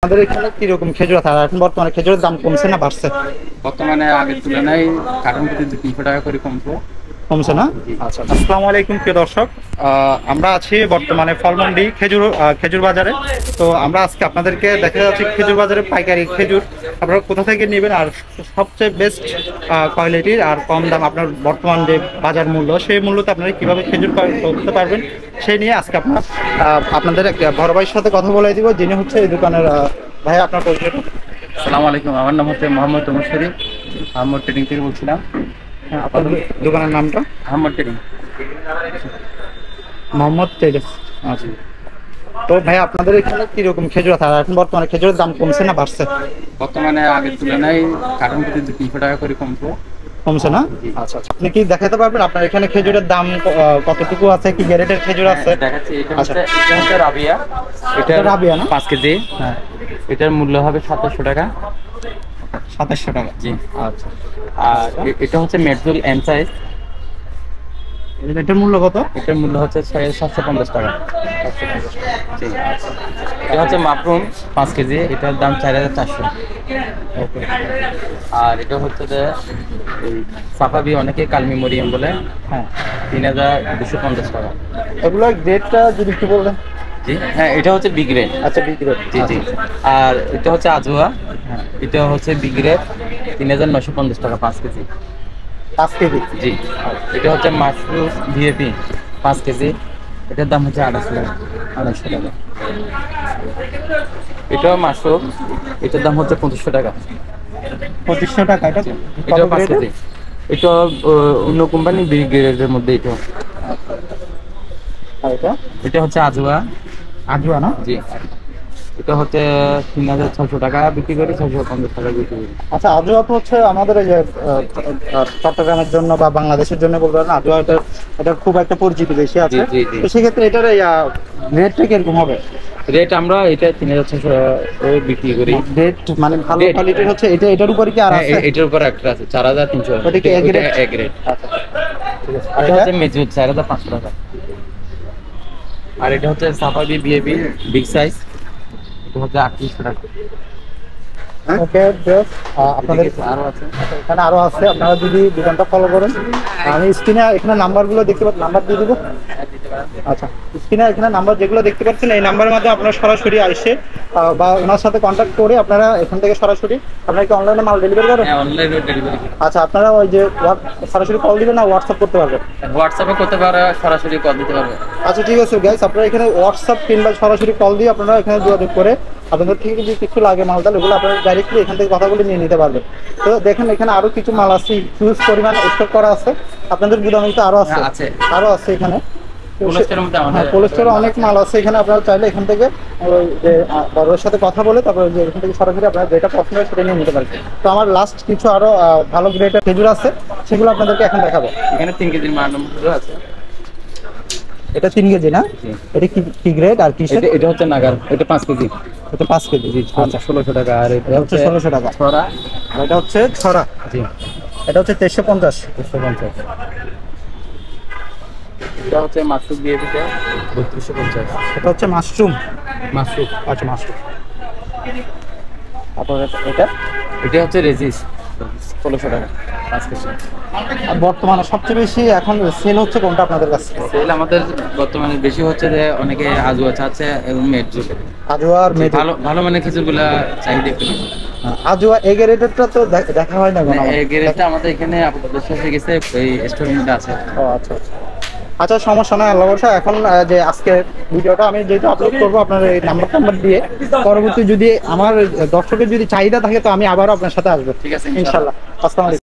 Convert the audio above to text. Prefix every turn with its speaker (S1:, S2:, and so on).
S1: আমাদের এখানে কিরকম খেজুর আছে? আর এখন বর্তমানে খেজুরের দাম কমছে না বাড়ছে?
S2: বর্তমানে আগের তুলনায় কার্টন প্রতি 300 টাকা করে
S1: কমছে না? আচ্ছা, আসসালামু আলাইকুম প্রিয় দর্শক, আমরা আছি বর্তমানে ফলমন্ডি খেজুর বাজারে। তো আমরা আজকে আপনাদেরকে দেখা যাচ্ছে খেজুর বাজারে পাইকারি খেজুর আপনারা কোথা থেকে নেবেন আর সবচেয়ে বেস্ট কোয়ালিটির আর কম দাম আপনার বর্তমান যে বাজার মূল্য সেই মূল্যতে আপনারা কীভাবে খেজুর করতে পারবেন সেই নিয়ে আজকে আপনাদের এক বড় ভাইয়ের সাথে কথা বলে দিব, যিনি হচ্ছে এই দোকানের ভাই। আপনার পরিচয়?
S2: আসসালামু আলাইকুম, আমার নাম হচ্ছে মোহাম্মদ ওমর শরীফ, আহমদ ট্রেডিং থেকে বলছিলাম।
S1: হ্যাঁ, আপনাদের দোকানের নামটা?
S2: Ahmad trading,
S1: Mohammad trading. আচ্ছা, তো ভাই আপনাদের এখানে কিরকম খেজুর আছে? আর এখন বর্তমানে খেজুরের দাম কমছে না বাড়ছে?
S2: বর্তমানে আগের তুলনায় কার্টন প্রতি 300 টাকা করে
S1: কমছে না? আচ্ছা আচ্ছা, আপনি কি দেখাতে পারবেন আপনার এখানে খেজুরের দাম কতটুকু আছে? কি গ্রেডের খেজুর আছে?
S2: দেখাচ্ছি। এটা হচ্ছে রাবিয়া, এটা
S1: রাবিয়া না?
S2: 5 কেজি।
S1: হ্যাঁ,
S2: এটার মূল্য হবে 2700 টাকা।
S1: 2700 টাকা,
S2: জি।
S1: আচ্ছা।
S2: আর এটা হচ্ছে মেটজুল এম সাইজ,
S1: এটার মূল্য কত?
S2: এটার মূল্য হচ্ছে 750 টাকা। জি। এটা হচ্ছে মাফরুম 5 কেজি, এটার দাম 4400।
S1: ওকে।
S2: আর এটা হচ্ছে যে এই সাফাবি, অনেকে কালমি মরিয়ম বলে,
S1: হ্যাঁ,
S2: 3250 টাকা।
S1: এগুলো গ্রেডটা যদি একটু বলবেন।
S2: জি, হ্যাঁ, এটা হচ্ছে বি গ্রেড।
S1: আচ্ছা, বি গ্রেড।
S2: জি জি। আর এটা হচ্ছে আজওয়া, এটা হচ্ছে বি গ্রেড, 3950 টাকা 5 কেজি।
S1: 5 কেজি?
S2: জি। এটা হচ্ছে মাশরুম ভিএপি 5 কেজি, এটার দাম হচ্ছে 2800 টাকা। এটাও মাশরুম, এটার দাম হচ্ছে 2500 টাকা।
S1: 2500 টাকা?
S2: এটাও 5 কেজি। এটা অন্য কোম্পানি বি গ্রেডের মধ্যে। এটা হচ্ছে আজওয়া।
S1: আজওয়া না?
S2: জি। এটা হচ্ছে 3600 টাকা বিক্রি করি, 650 টাকা বিক্রি করি।
S1: আচ্ছা, আজওয়া তো হচ্ছে আমাদের এই যে চট্টগ্রামের জন্য বা বাংলাদেশের জন্য বলতে পারেন, আজওয়া এটা খুব একটা পরিচিতি বেশি আছে। তো সেক্ষেত্রে এটার রেটটা কিরকম হবে?
S2: রেট আমরা এটা 3600 বিক্রি করি।
S1: রেট মানে ভালো কোয়ালিটির হচ্ছে এটা? এটার উপরে কি আর আছে?
S2: এটার উপর একটা আছে 4300।
S1: ওটা কি এ গ্রেড?
S2: A grade.
S1: আচ্ছা, ঠিক আছে।
S2: আর এটা হচ্ছে মেজুদ 4500 টাকা। আর এটা হচ্ছে সাফাবি বিএবি বিগ সাইজ, এটা হচ্ছে 3800 টাকা।
S1: ওকে, আপনাদের
S2: আরো আছে,
S1: এখানে আরো আছে। আপনারা যদি দোকানটা ফলো করেন, আমি স্ক্রিনে এখানে নাম্বারগুলো দেখতে পাচ্ছি, নাম্বার দিয়ে দিব। আচ্ছা, স্ক্রিনে এখানে নাম্বার যেগুলো দেখতে পাচ্ছেন, এই নাম্বারের মাধ্যমে আপনারা সরাসরি এসে বা ওনার সাথে কন্ট্যাক্ট করে আপনারা এখান থেকে সরাসরি, আপনারা কি অনলাইনে মাল ডেলিভারি করেন?
S2: হ্যাঁ, অনলাইনে ডেলিভারি।
S1: আচ্ছা, আপনারা ওই যে সরাসরি কল দিবেন না হোয়াটসঅ্যাপ করতে পারবেন?
S2: হোয়াটসঅ্যাপে করতে পারে, সরাসরি কল দিতে পারবে।
S1: আচ্ছা, ঠিক আছে গাইস, আপনারা এখানে হোয়াটসঅ্যাপ কিংবা সরাসরি কল দিয়ে আপনারা এখানে যোগাযোগ করে আপনাদের থেকে যদি কিছু লাগে মালটা, ওগুলো আপনারা ডাইরেক্টলি এখান থেকে কথা বলে নিয়ে নিতে পারবেন। তো দেখেন এখানে আরো কিছু মাল আছে, হিউজ পরিমাণ স্টক করা আছে আপনাদের গুদামে। তো আরো আছে, আরো আছে এখানে কোলেস্টোরে অনেক মাল আছে এখানে। আপনারা চাইলে এখান থেকে ওই যে বড়দের সাথে কথা বলে তারপরে যে এখান থেকে সরাসরি আপনারা যেটা পছন্দ হয় সেটা নিয়ে নিতে পারবেন। তো আমার লাস্ট কিছু আরো ভালো গ্রেডের খেজুর আছে, সেগুলো আপনাদেরকে এখন দেখাবো।
S2: এখানে 3 কেজির মান আছে।
S1: এটা 3 কেজি না? এটা কি গ্রেড আর কি?
S2: এটা হচ্ছে নাগার, এটা 5 কেজি।
S1: এটা 5 কেজি।
S2: আচ্ছা, 1600 টাকা। আর এটা হচ্ছে
S1: 1600 টাকা।
S2: ছড়া,
S1: আর এটা হচ্ছে ছড়া।
S2: জি।
S1: এটা হচ্ছে 2350।
S2: এটা হচ্ছে মাশরুম দিয়ে দিতে 3250।
S1: এটা হচ্ছে মাশরুম। আচ্ছা, মাশরুম। তারপরে
S2: এটা হচ্ছে রেজিস 1600 টাকা 5 কেজি।
S1: আর বর্তমানে সবচেয়ে বেশি এখন সেল হচ্ছে কোনটা আপনাদের কাছে?
S2: সেল আমাদের বর্তমানে বেশি হচ্ছে যে অনেকে আজওয়া চাচ্ছে এবং মেটজুল।
S1: আজওয়া আর মেটজুল
S2: ভালো ভালো মানে খেজুরগুলা চাহিদা একটু।
S1: আজওয়া এ গ্রেডেরটা তো দেখা হয় না কোনো।
S2: এই গ্রেডটা আমাদের এখানে আপাতত শেষ হয়ে গেছে, এই স্টোরের মধ্যে আছে।
S1: ও আচ্ছা আচ্ছা, আচ্ছা, সমস্যা নয়। আল্লাহ ভরসা। এখন যে আজকে ভিডিওটা আমি যেহেতু আপলোড করবো আপনার এই নাম্বার দিয়ে, পরবর্তী যদি আমার দর্শকের যদি চাহিদা থাকে তো আমি আবারও আপনার সাথে আসবো।
S2: ঠিক আছে,
S1: ইনশাল্লাহ। আসসালামু আলাইকুম।